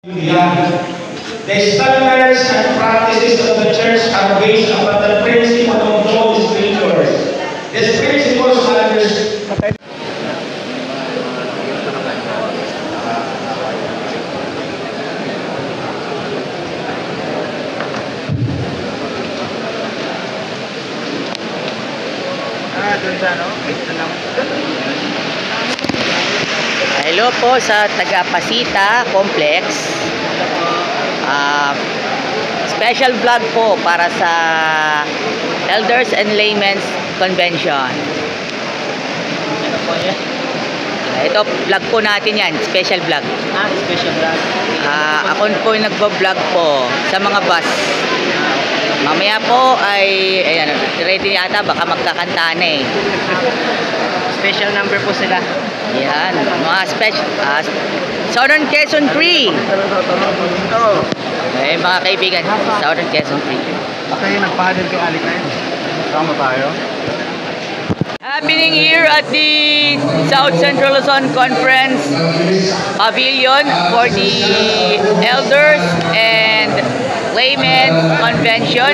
The standards and practices of the church are based upon the principle of the Holy Scriptures. These principles are Hello po sa taga-Pasita Complex. Special vlog po para sa Elders and Laymen's Convention. Ito, vlog po natin yan. Special vlog. Special vlog. Ako po yung nagbo-vlog po sa mga bus. Mamaya po ay ayan, ready yata, baka magkakanta na eh. Special number po sila. Yan, mga special Southern Quezon 3. Eh, mga kaibigan, Southern Quezon 3. Okay, nagpahadin kay Alik na yun. Tama tayo. Happening here at the South Central Luzon Conference Pavilion for the Elders and Laymen's Convention.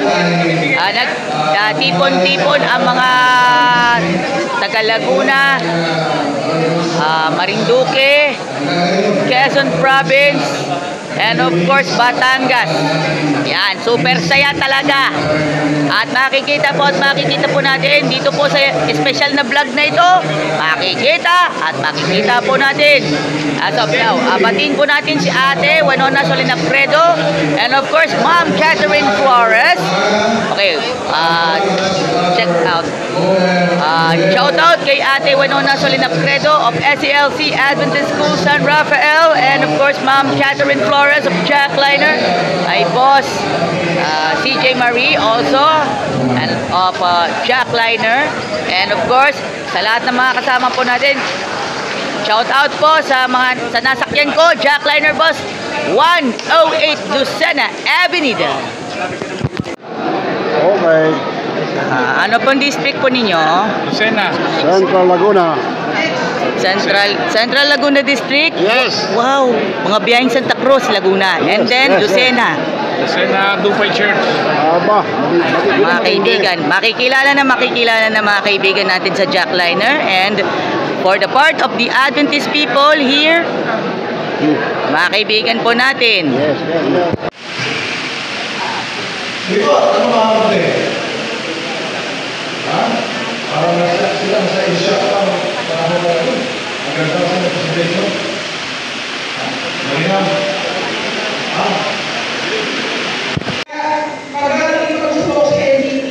Nagtipon-tipon ang mga taga Laguna, Marinduque, Quezon Province, and of course Batangas. Yan, super saya talaga. At makikita po natin dito po sa special na vlog na ito, makikita po natin as of now. Abatin po natin si Ate Winona Solinapcredo and of course Ma'am Catherine Flores. Okay, check out. Shout out kay Ate Winona Solinapcredo of SELC Adventist School San Rafael, and of course Ma'am Catherine Flores of Jackliner, ay boss CJ Marie also and of Jackliner, and of course sa lahat ng mga kasama po natin, shout out po sa nasakyan ko, Jackliner Bus 108 Lucena Avenida. Okay. Ano pong district po ninyo? Lucena. Central Laguna. Central Laguna District? Yes. Wow, mga biyaheng Santa Cruz, Laguna. And then Lucena. Lucena Dupay Church. Aba. Mga kaibigan, makikilala na mga kaibigan natin sa Jackliner. And for the part of the Adventist people here, mga kaibigan po natin. Yes. Dito, ano mga kapatid? Ha? Parang sila sa isya lang. Parang ang ganda sa presentation. Marinam. Ha? Pagdating ko sa LDT,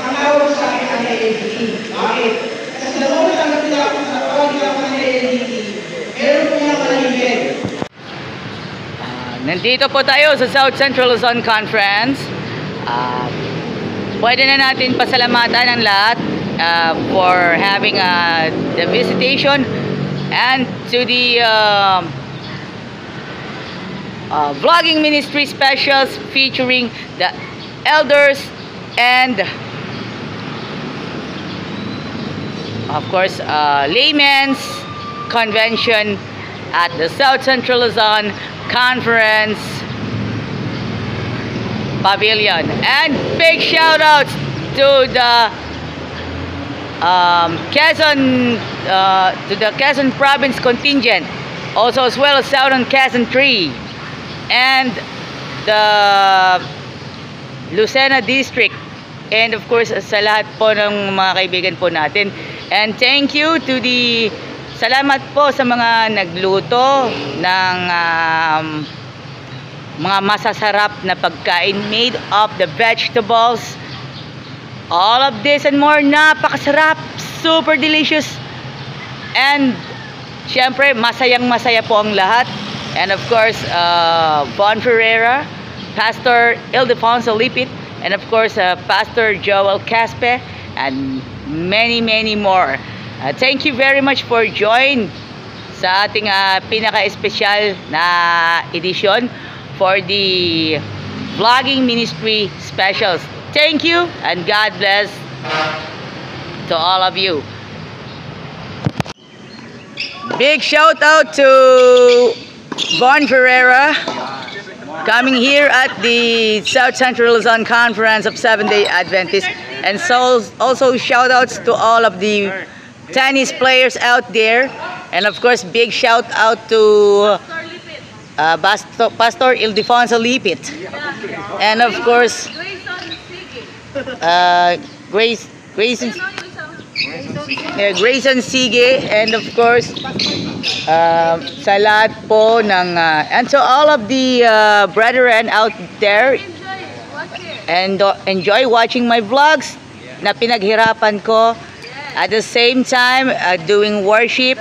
ang awag sa akin ang LDT. Bakit? Kasi naman ang pinapawag ako ng LDT. Meron po yung kalibig. Nandito po tayo sa South Central Luzon Conference. Pwede na natin pasalamatan ang lahat for having the visitation and to the vlogging ministry specials featuring the elders and of course laymen's convention at the South Central Luzon Conference Pavilion. And big shout outs to the Quezon Province contingent, also as well as Southern Quezon 3 and the Lucena District, and of course sa lahat po ng mga kaibigan po natin. And thank you to the salamat po sa mga nagluto ng mga masasarap na pagkain made of the vegetables. All of this and more, napakasarap, super delicious. And syempre masayang-masaya po ang lahat. And of course Von Ferreira, Pastor Ildefonso Lipit, and of course Pastor Joel Caspe, and many more. Thank you very much for join sa ating pinaka-espesyal na edisyon for the vlogging ministry specials. Thank you and God bless to all of you. Big shout out to Von Ferreira, coming here at the South Central Luzon Conference of Seventh-day Adventists. And so also shout outs to all of the tennis players out there. And of course, big shout out to Pastor Ildefonso Lipit. And of course, Grayson Sige. And of course, sa lahat po ng, and so all of the brethren out there, and enjoy watching my vlogs na pinaghirapan ko. At the same time, doing worship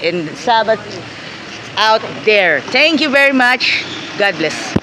in Sabbath out there. Thank you very much. God bless.